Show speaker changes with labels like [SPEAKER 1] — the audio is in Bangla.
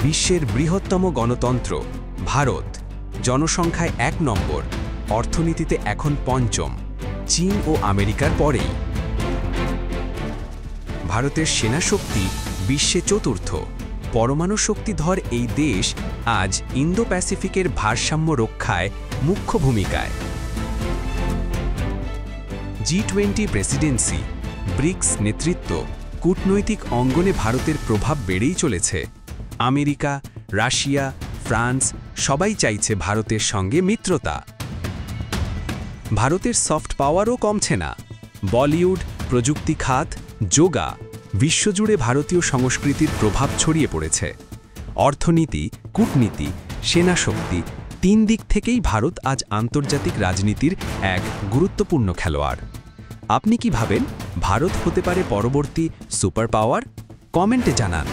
[SPEAKER 1] বিশ্বের বৃহত্তম গণতন্ত্র ভারত, জনসংখ্যায় ১ নম্বর, অর্থনীতিতে এখন পঞ্চম, চীন ও আমেরিকার পরেই। ভারতের সেনাশক্তি বিশ্বে চতুর্থ, পরমাণু শক্তিধর এই দেশ আজ ইন্দো প্যাসিফিকের ভারসাম্য রক্ষায় মুখ্য ভূমিকায়। G20 প্রেসিডেন্সি, ব্রিক্স নেতৃত্ব, কূটনৈতিক অঙ্গনে ভারতের প্রভাব বেড়েই চলেছে। আমেরিকা, রাশিয়া, ফ্রান্স সবাই চাইছে ভারতের সঙ্গে মিত্রতা। ভারতের সফট পাওয়ারও কমছে না। বলিউড, প্রযুক্তি খাত, যোগা, বিশ্বজুড়ে ভারতীয় সংস্কৃতির প্রভাব ছড়িয়ে পড়েছে। অর্থনীতি, কূটনীতি, সেনাশক্তি ৩ দিক থেকেই ভারত আজ আন্তর্জাতিক রাজনীতির এক গুরুত্বপূর্ণ খেলোয়াড়। আপনি কি ভাবেন ভারত হতে পারে পরবর্তী সুপার পাওয়ার? কমেন্টে জানান।